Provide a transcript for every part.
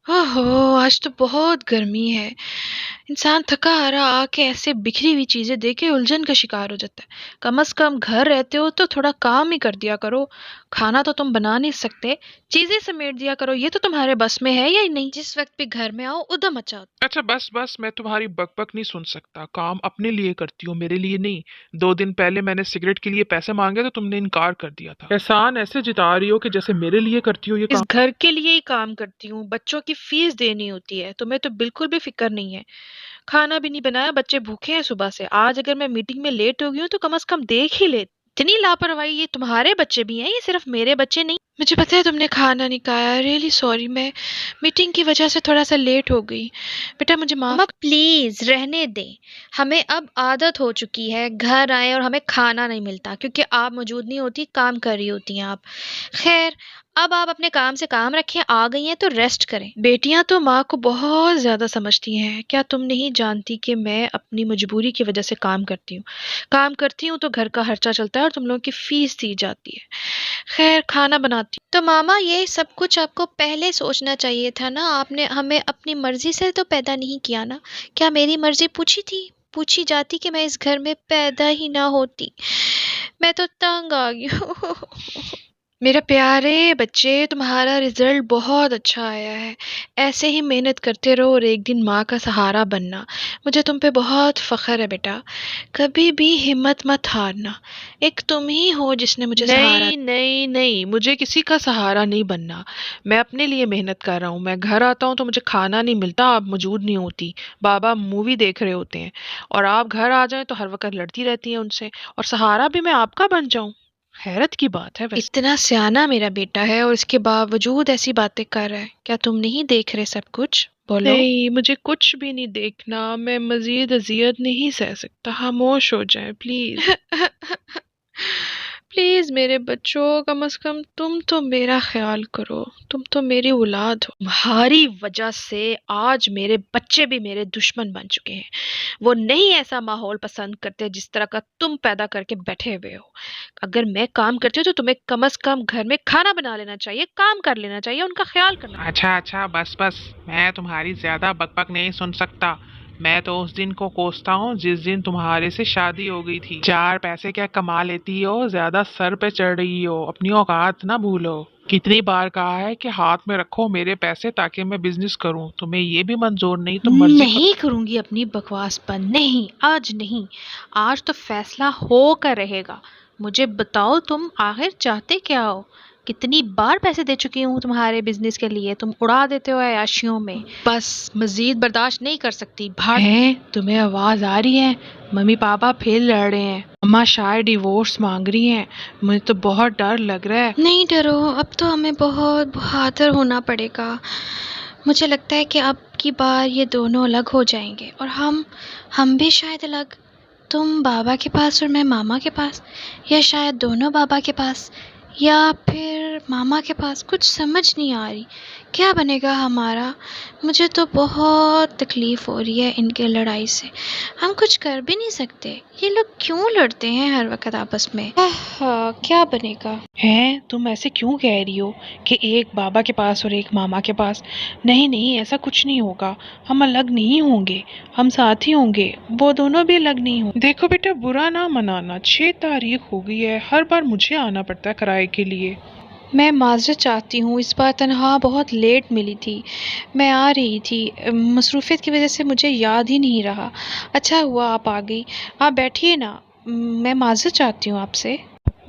ओहो! आज तो बहुत गर्मी है। इंसान थका-हारा आके ऐसे बिखरी हुई चीज़ें देख के उलझन का शिकार हो जाता है। कम से कम घर रहते हो तो थोड़ा काम ही कर दिया करो। खाना तो तुम बना नहीं सकते, चीज़ें समेट दिया करो, ये तो तुम्हारे बस में है या नहीं? जिस वक़्त भी घर में आओ उधम मचाओ। अच्छा बस बस, मैं तुम्हारी बकबक नहीं सुन सकता। काम अपने लिए करती हूँ, मेरे लिए नहीं। 2 दिन पहले मैंने सिगरेट के लिए पैसे मांगे तो तुमने इनकार कर दिया था। एहसान ऐसे जता रही हो कि जैसे मेरे लिए करती हो ये इस काम। घर के लिए ही काम करती हूँ, बच्चों की फीस देनी होती है, तुम्हें तो बिल्कुल भी फ़िक्र नहीं है। खाना भी नहीं बनाया, बच्चे भूखे हैं सुबह से। आज अगर मैं मीटिंग में लेट हो गई हूँ तो कम से कम देख ही ले। इतनी लापरवाही, ये तुम्हारे बच्चे भी हैं, ये सिर्फ मेरे बच्चे नहीं। मुझे पता है तुमने खाना नहीं खाया, रियली सॉरी। मैं मीटिंग की वजह से थोड़ा सा लेट हो गई। बेटा मुझे माफ। मम्मा प्लीज रहने दें। हमें अब आदत हो चुकी है घर आए और हमें खाना नहीं मिलता क्योंकि आप मौजूद नहीं होती, काम कर रही होती हैं आप। खैर, अब आप अपने काम से काम रखें, आ गई हैं तो रेस्ट करें। बेटियां तो माँ को बहुत ज्यादा समझती हैं। क्या तुम नहीं जानती कि मैं अपनी मजबूरी की वजह से काम करती हूँ? काम करती हूँ तो घर का खर्चा चलता है और तुम लोगों की फीस दी जाती है। खैर खाना बनाती तो मामा ये सब कुछ आपको पहले सोचना चाहिए था ना। आपने हमें अपनी मर्जी से तो पैदा नहीं किया ना। क्या मेरी मर्जी पूछी थी? पूछी जाती कि मैं इस घर में पैदा ही ना होती। मैं तो तंग आ गई हूँ। मेरे प्यारे बच्चे, तुम्हारा रिजल्ट बहुत अच्छा आया है। ऐसे ही मेहनत करते रहो और एक दिन माँ का सहारा बनना। मुझे तुम पे बहुत फख्र है बेटा। कभी भी हिम्मत मत हारना। एक तुम ही हो जिसने मुझे सहारा। नहीं नहीं नहीं, मुझे किसी का सहारा नहीं बनना। मैं अपने लिए मेहनत कर रहा हूँ। मैं घर आता हूँ तो मुझे खाना नहीं मिलता, आप मौजूद नहीं होती। बाबा मूवी देख रहे होते हैं और आप घर आ जाएं तो हर वक्त लड़ती रहती हैं उनसे, और सहारा भी मैं आपका बन जाऊं। हैरत की बात है वैसे। इतना सियाना मेरा बेटा है और इसके बावजूद ऐसी बातें कर रहा है। क्या तुम नहीं देख रहे सब कुछ? बोलो। नहीं, मुझे कुछ भी नहीं देखना। मैं मजीद अजियत नहीं सह सकता। खामोश हो जाए प्लीज। प्लीज मेरे बच्चों, कम से कम तुम तो मेरा ख्याल करो। तुम तो मेरी औलाद हो। तुम्हारी वजह से आज मेरे बच्चे भी मेरे दुश्मन बन चुके हैं। वो नहीं ऐसा माहौल पसंद करते जिस तरह का तुम पैदा करके बैठे हुए हो। अगर मैं काम करती हूँ तो तुम्हें कम से कम घर में खाना बना लेना चाहिए, काम कर लेना चाहिए, उनका ख्याल करना। अच्छा अच्छा, बस बस, मैं तुम्हारी ज्यादा बकबक नहीं सुन सकता। मैं तो उस दिन को कोसता हूँ जिस दिन तुम्हारे से शादी हो गई थी। 4 पैसे क्या कमा लेती हो, ज्यादा सर पे चढ़ रही हो। अपनी औकात ना भूलो। कितनी बार कहा है कि हाथ में रखो मेरे पैसे ताकि मैं बिजनेस करूं। तुम्हें ये भी मंजूर नहीं तो मर्जी करो। नहीं करूंगी अपनी बकवास बंद। नहीं, आज नहीं। आज तो फैसला होकर रहेगा। मुझे बताओ तुम आखिर चाहते क्या हो? कितनी बार पैसे दे चुकी हूँ तुम्हारे बिजनेस के लिए, तुम उड़ा देते हो अय्याशियों में। बस मजीद बर्दाश्त नहीं कर सकती। भाड़ है, तुम्हें आवाज आ रही है? मम्मी पापा फिर लड़ रहे हैं। अम्मा शायद डिवोर्स मांग रही हैं। मुझे तो बहुत डर लग रहा है। नहीं डरो, अब तो हमें बहुत बहादुर होना पड़ेगा। मुझे लगता है कि अब की बार ये दोनों अलग हो जाएंगे और हम भी शायद अलग। तुम बाबा के पास और मैं मामा के पास, या शायद दोनों बाबा के पास या फिर मामा के पास। कुछ समझ नहीं आ रही क्या बनेगा हमारा। मुझे तो बहुत तकलीफ़ हो रही है इनके लड़ाई से। हम कुछ कर भी नहीं सकते। ये लोग क्यों लड़ते हैं हर वक्त आपस में? क्या बनेगा? हैं, तुम ऐसे क्यों कह रही हो कि एक बाबा के पास और एक मामा के पास? नहीं नहीं, ऐसा कुछ नहीं होगा। हम अलग नहीं होंगे, हम साथ ही होंगे। वो दोनों भी अलग नहीं होंगे। देखो बेटा, बुरा ना मनाना। 6 तारीख हो गई है, हर बार मुझे आना पड़ता है किराए के लिए। मैं माजरत चाहती हूँ, इस बार तनख्वाह बहुत लेट मिली थी। मैं आ रही थी, मसरूफियत की वजह से मुझे याद ही नहीं रहा। अच्छा हुआ आप आ गई। आप बैठिए ना। मैं माजरत चाहती हूँ आपसे।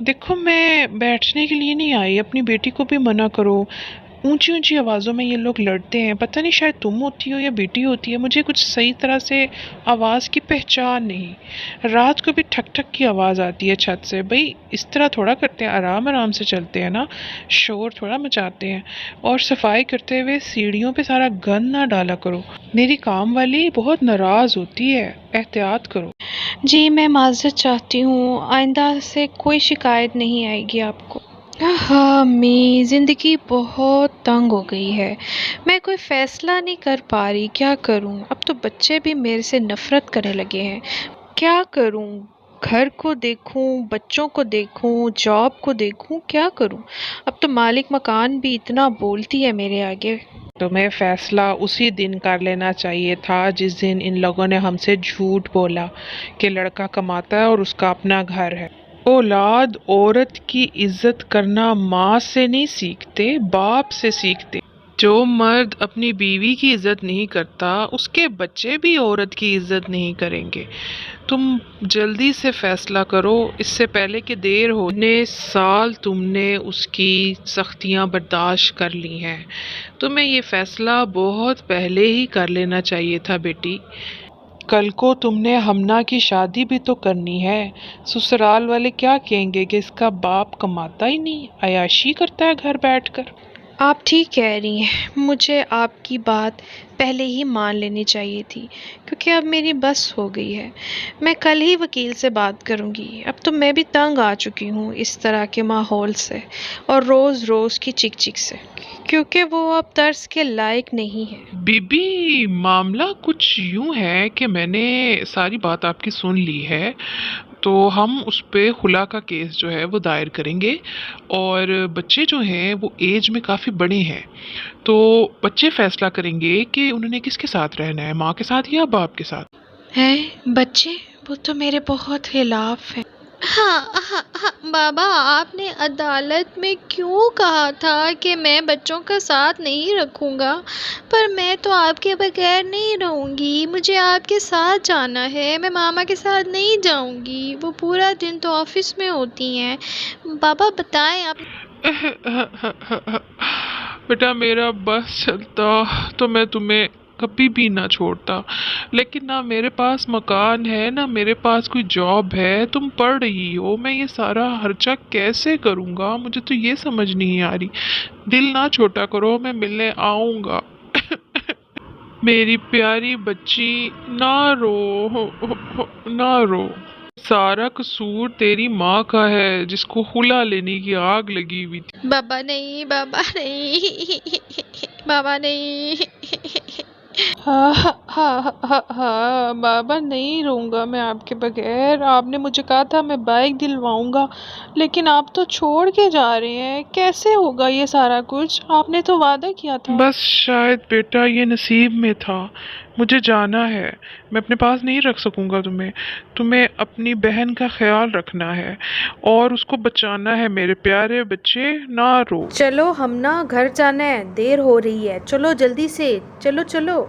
देखो, मैं बैठने के लिए नहीं आई। अपनी बेटी को भी मना करो। ऊंची ऊंची आवाज़ों में ये लोग लड़ते हैं। पता नहीं शायद तुम होती हो या बेटी होती है, मुझे कुछ सही तरह से आवाज़ की पहचान नहीं। रात को भी ठक ठक की आवाज़ आती है छत से। भाई इस तरह थोड़ा करते हैं, आराम आराम से चलते हैं ना। शोर थोड़ा मचाते हैं। और सफाई करते हुए सीढ़ियों पे सारा गंद ना डाला करो। मेरी काम वाली बहुत नाराज़ होती है, एहतियात करो। जी मैं माजरत चाहती हूँ, आइंदा से कोई शिकायत नहीं आएगी आपको। हाँ अम्मी, ज़िंदगी बहुत तंग हो गई है। मैं कोई फ़ैसला नहीं कर पा रही, क्या करूँ? अब तो बच्चे भी मेरे से नफ़रत करने लगे हैं। क्या करूँ? घर को देखूँ, बच्चों को देखूँ, जॉब को देखूँ, क्या करूँ? अब तो मालिक मकान भी इतना बोलती है मेरे आगे। तुम्हें फैसला उसी दिन कर लेना चाहिए था जिस दिन इन लोगों ने हमसे झूठ बोला कि लड़का कमाता है और उसका अपना घर है। औलाद औरत की इज्जत करना माँ से नहीं सीखते, बाप से सीखते। जो मर्द अपनी बीवी की इज्जत नहीं करता उसके बच्चे भी औरत की इज्जत नहीं करेंगे। तुम जल्दी से फैसला करो इससे पहले कि देर हो। इतने साल तुमने उसकी सख्तियां बर्दाश्त कर ली हैं, तुम्हें ये फैसला बहुत पहले ही कर लेना चाहिए था बेटी। कल को तुमने हमना की शादी भी तो करनी है। ससुराल वाले क्या कहेंगे कि इसका बाप कमाता ही नहीं, अयाशी करता है घर बैठकर। आप ठीक कह रही हैं, मुझे आपकी बात पहले ही मान लेनी चाहिए थी, क्योंकि अब मेरी बस हो गई है। मैं कल ही वकील से बात करूंगी। अब तो मैं भी तंग आ चुकी हूँ इस तरह के माहौल से और रोज़ रोज़ की चिक चिक से, क्योंकि वो अब तर्स के लायक नहीं है। बीबी, मामला कुछ यूं है कि मैंने सारी बात आपकी सुन ली है, तो हम उस पे खुला का केस जो है वो दायर करेंगे। और बच्चे जो हैं वो एज में काफ़ी बड़े हैं, तो बच्चे फैसला करेंगे कि उन्होंने किसके साथ रहना है, माँ के साथ या बाप के साथ। हैं बच्चे? वो तो मेरे बहुत खिलाफ हैं। हाँ हाँ हाँ बाबा, आपने अदालत में क्यों कहा था कि मैं बच्चों का साथ नहीं रखूँगा? पर मैं तो आपके बगैर नहीं रहूँगी, मुझे आपके साथ जाना है। मैं मामा के साथ नहीं जाऊँगी, वो पूरा दिन तो ऑफिस में होती हैं। बाबा बताएं आप। बेटा, मेरा बस चलता तो मैं तुम्हें कभी भी ना छोड़ता, लेकिन ना मेरे पास मकान है ना मेरे पास कोई जॉब है। तुम पढ़ रही हो, मैं ये सारा खर्चा कैसे करूँगा, मुझे तो ये समझ नहीं आ रही। दिल ना छोटा करो, मैं मिलने आऊँगा। मेरी प्यारी बच्ची, ना रो, ना रो। सारा कसूर तेरी माँ का है जिसको खुला लेने की आग लगी हुई थी। बाबा नहीं, बाबा नहीं, बाबा नहीं। हाँ हाँ हाँ हाँ हाँ बाबा, नहीं रहूँगा मैं आपके बगैर। आपने मुझे कहा था मैं बाइक दिलवाऊंगा, लेकिन आप तो छोड़ के जा रहे हैं। कैसे होगा ये सारा कुछ? आपने तो वादा किया था। बस शायद बेटा ये नसीब में था, मुझे जाना है। मैं अपने पास नहीं रख सकूंगा तुम्हें। तुम्हें अपनी बहन का ख्याल रखना है और उसको बचाना है। मेरे प्यारे बच्चे, ना रो। चलो हम ना घर जाना है, देर हो रही है, चलो जल्दी से, चलो चलो।